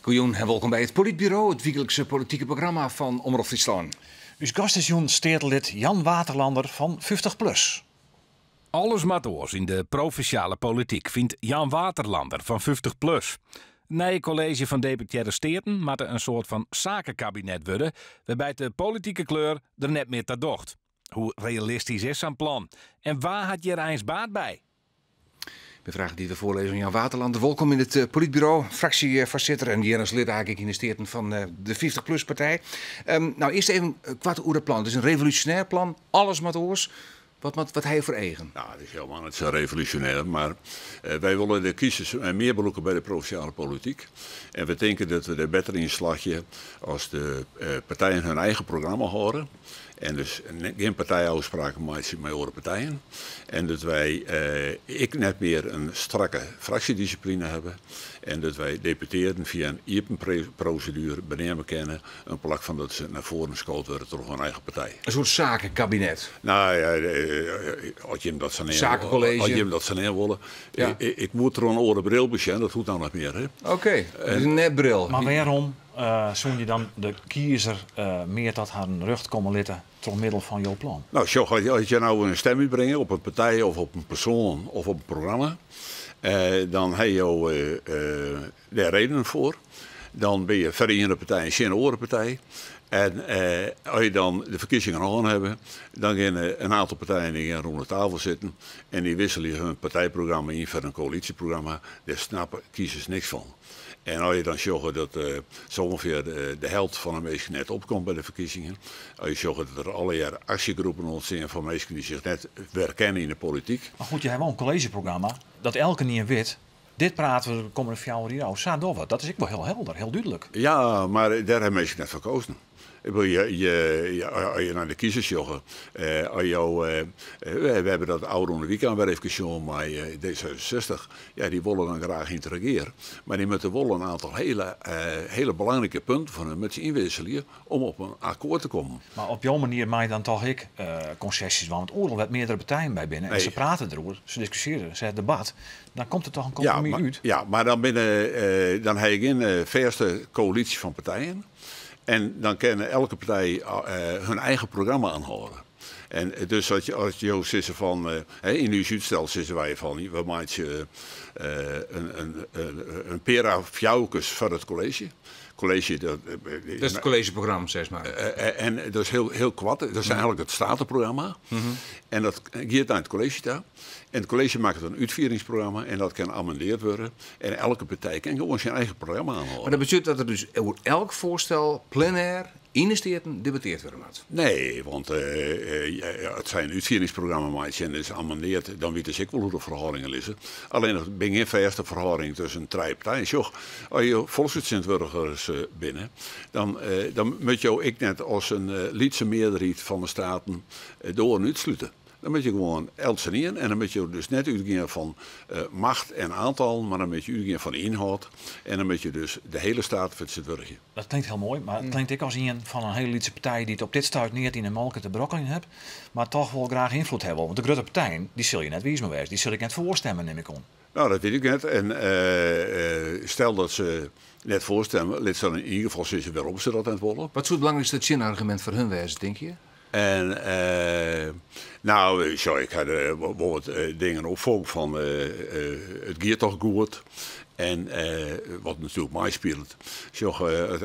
Goeien en welkom bij het Politbureau, het wekelijkse politieke programma van Omroep Friesland. Uw gast is stedelid Jan Waterlander van 50PLUS. Alles maar door in de provinciale politiek vindt Jan Waterlander van 50PLUS. Het college van deputaire steden moet een soort van zakenkabinet worden, waarbij de politieke kleur er net meer ter docht. Hoe realistisch is zijn plan? En waar had je er eens baat bij? De vragen die we voorlezen aan Jan Waterlander. Welkom in het Politbureau, fractievoorzitter en hier als lid eigenlijk in de steden van de 50PLUS-partij. Nou, eerst even kwart over het plan. Het is een revolutionair plan, alles met oors. Wat hij voor eigen? Nou, het is helemaal niet zo revolutionair, maar wij willen de kiezers meer beloeken bij de provinciale politiek. En we denken dat we er beter in slagje als de partijen hun eigen programma horen. En dus geen partijafspraken maken met andere partijen. En dat wij, ik net meer een strakke fractiediscipline hebben. En dat wij deputeerden via een IEP-procedure benemen kennen. Een plak van dat ze naar voren geschoten worden door hun eigen partij. Een soort zakenkabinet. Nou ja, als je hem dat zo Zakencollege. Als je hem dat zo neer willen. Ja. Ik moet er een orenbril bij, dat hoeft dan nog meer. Oké, een netbril. Maar waarom zou je dan de kiezer meer tot haar rug komen litten door middel van jouw plan? Nou, zo, als je nou een stem uitbrengt op een partij of op een persoon of op een programma, dan heb je daar redenen voor. Dan ben je Verenigde Partij en geen orenpartij. En als je dan de verkiezingen aan hebben, dan gaan een aantal partijen die gaan rond de tafel zitten en die wisselen hun partijprogramma in voor een coalitieprogramma. Daar snappen kiezers niks van. En als je dan zorgt dat zo ongeveer de helft van de mensen net opkomt bij de verkiezingen. Als je zorgt dat er alle jaren actiegroepen ontstaan van mensen die zich net herkennen in de politiek. Maar goed, je hebt wel een collegeprogramma dat elke niet weet. Dit praten we de komende 4 jaar over. Zo wat. Dat is ik wel heel helder, heel duidelijk. Ja, maar daar hebben mensen net voor gekozen. Als je naar de kiezers joggen, we hebben dat oude onder weekend weer even gezien, maar D66, ja, die willen dan graag interageren. Maar die moeten wel een aantal hele belangrijke punten van hun met ze inwisselen om op een akkoord te komen. Maar op jouw manier maak je dan toch concessies, want oorlog werd meerdere partijen bij binnen. En ze praten erover, ze discussiëren, ze hebben debat. Dan komt er toch een compromis uit. Ja, maar dan dan heb je een verste coalitie van partijen. En dan kunnen elke partij hun eigen programma aanhouden. En dus als je zegt van, in uw uitstel zeggen wij van, we maken een pera fjouwkes voor het college. College, dat is het collegeprogramma, zeg maar. En dat is heel kwad. Dat is eigenlijk het statenprogramma. En dat gaat naar het college daar. En het college maakt een uitvoeringsprogramma en dat kan amendeerd worden. En elke partij kan gewoon zijn eigen programma aanhouden. Maar dat betekent dat er dus over elk voorstel plenair in de steden debatteerd worden moet? Nee, want het zijn uitvoeringsprogramma's en is amendeerd. Dan weet ik wel hoe de verhoudingen liggen. Alleen er ben geen verste verhouding tussen 3 partijen. Als je volksgezindburgers binnen, dan moet je ook net als een liedse meerderheid van de staten door en uitsluiten. Dan moet je gewoon elsenien en dan moet je dus net uitgaan van macht en aantal, maar dan moet je uitgaan van inhoud. En dan moet je dus de hele staat vertegenwoordigen. Dat klinkt heel mooi, maar het klinkt ik als iemand van een hele lietse partij die het op dit stuit niet in een malke te brokkelen hebt, maar toch wel graag invloed hebben. Want de grote partijen, die zul je net wees wijs, die zul ik net voorstemmen, neem ik om. Nou, dat weet ik net. En stel dat ze net voorstemmen, let ze dan in ieder geval zeggen waarom ze dat aan het willen. Wat is het belangrijkste zinargument voor hun wijze, denk je? En nou, ik had bijvoorbeeld dingen opvolgen van het gaat toch goed. En wat natuurlijk mij speelt,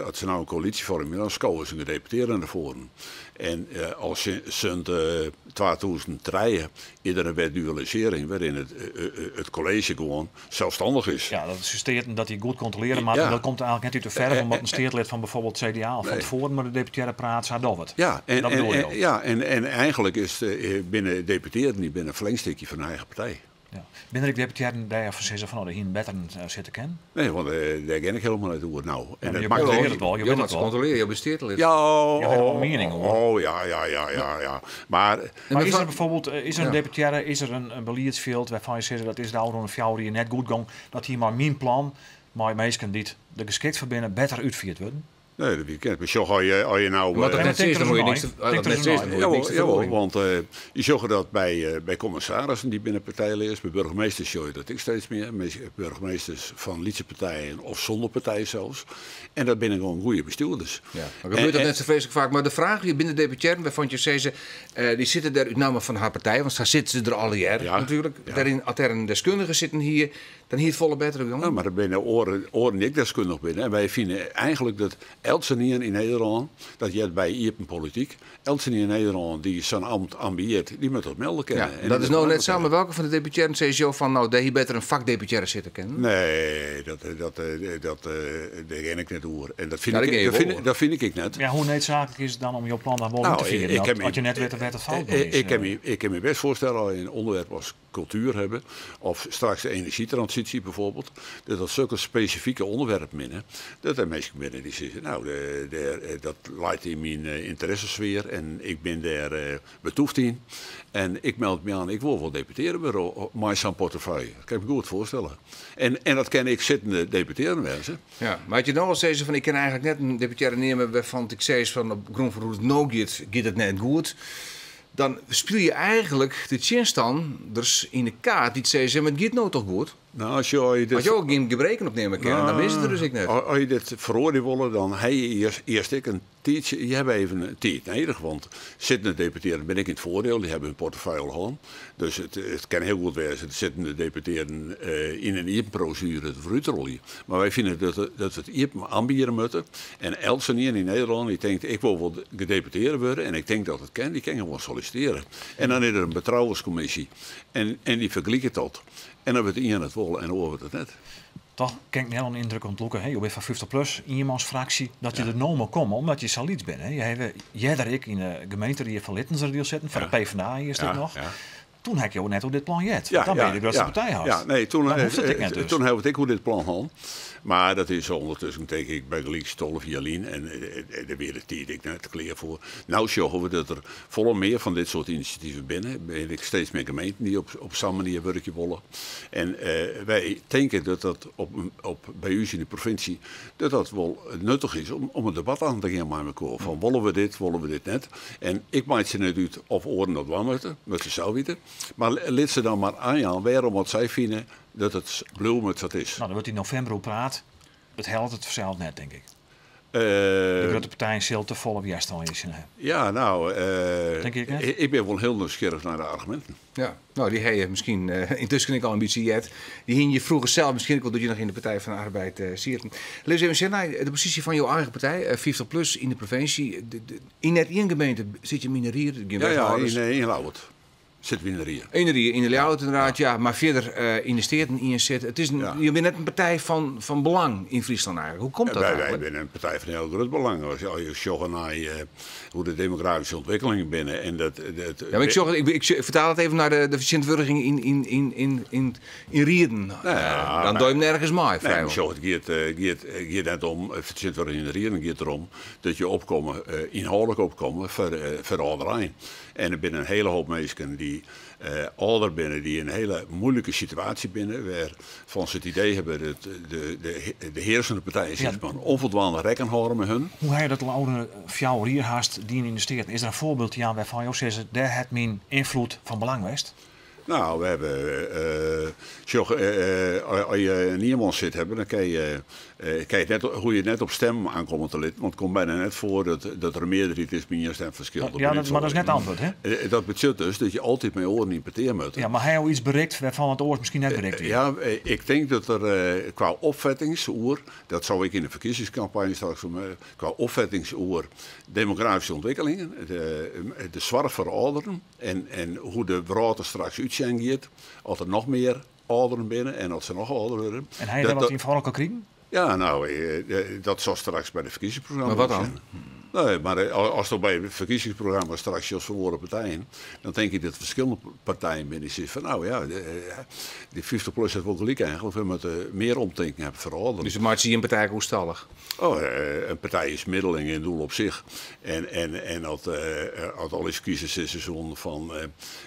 als ze nou een coalitie vormen, dan scoren ze een gedeputeerde naar voren. En als sinds 2003 iedere wet dualisering waarin het college gewoon zelfstandig is. Ja, dat is steden dat die goed controleren, maar dat komt eigenlijk net uit de verf, omdat een stedenlid van bijvoorbeeld CDA of van tevoren met de deputaire praat, zo dat wat. Ja, en eigenlijk is binnen deputeerden niet binnen een verlengstukje van een eigen partij. Ja. Binnen ik deputeren daar zeggen van hier beter zitten kennen? Nee, want daar ken ik helemaal uit hoe het nou. En je maakt controleert het wel, je weet het wel. Controleren, je besteedt lid. Ja, je hebt wel een mening hoor. Oh, ja. Maar is er bijvoorbeeld een deputaire, is er een beleidsveld waarvan je zegt dat is de oude en fjouwer die net goed gang, dat hier maar mijn plan, maar meestal die de geschikt verbinden beter uitvoerd worden? Nee, dat weet ik niet. Maar zo ga je nou... Maar dat net is, dan moet je niks Jawel, want je zag dat bij commissarissen die binnen partijleers, bij burgemeesters zie je dat ik steeds meer, burgemeesters van lietse partijen of zonder partij zelfs. En dat binnen gewoon goede bestuurders. Ja, maar gebeurt dat net zo vreselijk vaak. Maar de vraag hier binnen de deputaire, bij Fontje Cese, die zitten daar uit naam van haar partij, want daar zitten ze er alle jaar natuurlijk. Ja. Daarin, als er een deskundige zitten hier, dan hier het volle beter jongen. Ja, maar er binnen oren die ik deskundig binnen. En wij vinden eigenlijk dat Elsenien in Nederland, dat je het bij Iepen politiek, Elsenien in Nederland die zijn ambt ambieert, die moet dat melden kennen. Ja, en dat is nou net samen welke van de deputairen CSO van nou, dat je beter een vakdeputaire zitten kennen? Nee, dat ken ik net over. En dat vind ik net. Ja, hoe noodzakelijk is het dan om jouw plan daar wel in te vieren? Als je net weet dat het fout is. Ik kan me best voorstellen als je een onderwerp als cultuur hebben, of straks de energietransitie bijvoorbeeld, dat zulke specifieke onderwerpen binnen, dat er mensen binnen die zeggen, nou, dat lijkt in mijn interessesfeer en ik ben daar betoefd in. En ik meld me aan, ik wil wel deputeren bij mijn portefeuille. Dat kan ik me goed voorstellen. En dat ken ik zittende deputeren mensen. Ja, maar had je nou al steeds van, ik kan eigenlijk net een deputaire nemen waarvan ik zei van op grond van hoe het nou gaat het net goed. Dan speel je eigenlijk de chinstanders in de kaart die zeggen, maar het gaat nou toch goed? Nou, als je ook geen gebreken opnemen kan, dan is het er dus ik net. Als je dit veroordelen willen, dan heb je eerst ik een tijdje, je hebt even een tijd nodig, want zittende deputeren ben ik in het voordeel, die hebben hun portefeuille gewoon. Dus het kan heel goed wezen, de zittende deputeren in een IEP-procedure te vooruitrollen. Maar wij vinden dat we het IEP aanbieden moeten. En Elsenien in Nederland, die denkt, ik wil wel gedeputeerd worden en ik denk dat het kan, die kan gewoon solliciteren. En dan is er een betrouwenscommissie en die vergelijkt dat. En dan wordt iedereen het wel en over het net. Toch kan ik me heel een indruk ontlokken. Je bent van 50 plus in je mansfractie dat je er nou maar komt omdat je saliet bent. Jij daar ik in de gemeente die je van Littenser zitten, van de PvdA is dit nog. Ja. Toen heb je net hoe dit plan jet. Dan ben je de grootste partij had. Ja, nee, toen heb ik hoe dit plan had. Maar dat is ondertussen tegen ik bij Gelieks 12 jaar lien en daar weer de tijd ik net klaar voor. Nou zorgen we dat er volle meer van dit soort initiatieven binnen. Ben ik steeds meer gemeenten die op zo'n manier werken willen. En wij denken dat dat bij u in de provincie dat wel nuttig is om een debat aan te gaan met elkaar. Van willen we dit net? En ik maak ze net uit of oren dat wel moeten ze zelf weten. Maar laat ze dan maar aan waarom wat zij vinden dat het bloemen dat is. Nou, dan wordt in november op praat. Het helpt het verzeild net, denk ik. De grote partijen zullen te vol op jastal is. Ja, nou, denk ik ben wel heel nieuwsgierig naar de argumenten. Ja, nou, die heb je misschien, intussen ik al een beetje jet. Die hing je vroeger zelf, misschien ook dat je nog in de Partij van de Arbeid ziet. Lees even zeggen, de positie van jouw eigen partij, 50 plus in de provincie. In net één gemeente zit je minerier. Ja, in Lauwert. Zit winerier. In de Leeuwarden inderdaad, ja. Maar verder in de steden in zit. Het is je bent net een partij van belang in Friesland eigenlijk. Hoe komt dat eigenlijk? Wij zijn een partij van heel groot belang. Als je zag naar hoe de demografische ontwikkelingen binnen. En ja, maar ik vertaal het even naar de efficiëntwurging in Rierden. Dan doe je hem nergens mee. Nee, maar het gaat net om efficiëntwurging in Rierden. Het gaat erom dat je inhoudelijk opkomen voor iedereen. En er zijn een hele hoop mensen die ouder binnen, die een hele moeilijke situatie binnen, waarvan ze het idee hebben dat de heersende partij is maar onvoldoende rekening houden met hun. Hoe hij dat oude fjouwer hier haast die investeert? Is er een voorbeeld waarvan jou zegt, daar heeft mijn invloed van belang geweest? Nou, we hebben, als je een iemand zit hebben, dan kan je net, hoe je net op stem aankomt te lid. Want het komt bijna net voor dat er een meerderheid is met je stemverschil. Ja, maar dat is net antwoord, hè? Dat betekent dus dat je altijd met oren importeren moet. Ja, maar hij heeft iets bereikt waarvan het oor misschien net bereikt is. Ja, ik denk dat er qua opvattingsoer, dat zou ik in de verkiezingscampagne straks doen, qua opvattingsoer, demografische ontwikkelingen, de zwarte verouderen en hoe de brood straks uitzien gaat, als er nog meer ouderen binnen en als ze nog ouder worden. En hij daar wat in voor elkaar kriegen? Ja, nou, dat zal straks bij de verkiezingsprogramma maar wat dan? Nee, maar als het bij het verkiezingsprogramma straks als verwoorden partijen, dan denk ik dat verschillende partijen binnen zitten van nou ja, die 50 plus heeft wel gelijk eigenlijk. We moeten meer omdenken hebben verouderd. Dus maakt je een partij hoestallig? Oh, een partij is middeling in doel op zich. En als al eens kiezen ze seizoen van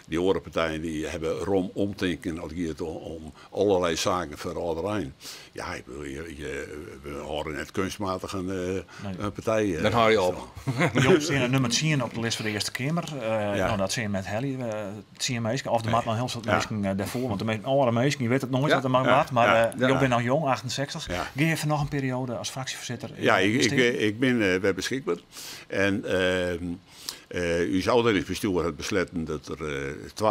die andere partijen die hebben omdenken als het gaat om allerlei zaken verouderen. Ja, we houden net kunstmatig een partij. Dan hou je op. Joop staan nummer 10 op de lijst voor de Eerste Kamer. Nou, dat zie je met Helly. Het zie je meestal. Of de maat nog heel veel mensen daarvoor. Want de oude mensen, je weet het nooit wat er mag maakt. Maar Joop bent nog jong, 68. Ga je even nog een periode als fractievoorzitter? Ja, ik ben weer beschikbaar. En u zou er in het bestuur het besluiten dat er 2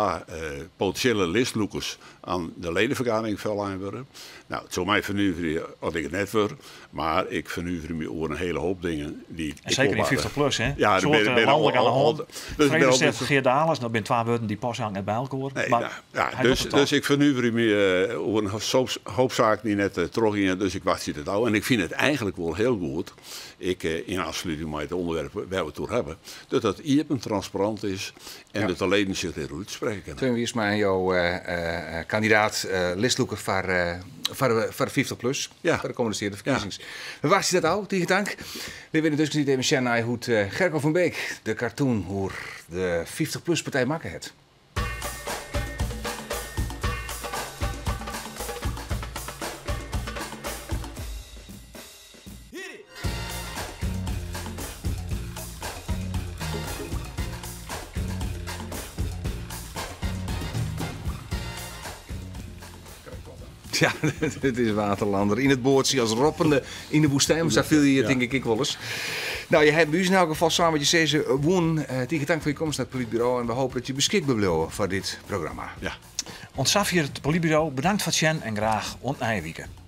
potentiële listloekers aan de ledenvergadering vallen worden. Nou, het zou mij vernuiveren als ik het net word, maar ik vernuiver me over een hele hoop dingen. Zeker in 50 plus, hè? Ja, een soort landelijk aan de hand. Vrede Geert Dalers, dat ben 2 woorden die pas hangen net bij elkaar. Nee, dus ik vernuiver me over een hoop zaken die net teruggingen, dus ik wacht het al. En ik vind het eigenlijk wel heel goed, in aansluiting met het onderwerp waar we het over hebben, dat het open transparant is en dat de leden zich eruit spreken. Toen wie is maar jouw kandidaat listloeker voor de 50 plus, voor de komende verkiezings. We wachten dat al, tegen dank. We willen dus niet even zien naar hoe Gerco van Beek, de cartoon, hoe de 50 plus partij maken het. Ja, dit is Waterlander. In het boord zie je als roppende in de woestijn. Dus daar viel je denk ik wel eens. Nou, je hebt bij ons in elk geval samen met je deze woon. Tegen dank voor je komst naar het Politbureau. En we hopen dat je beschikbaar blijft voor dit programma. Ontsaf hier het Politbureau. Bedankt voor het zien en graag ontnijwieken.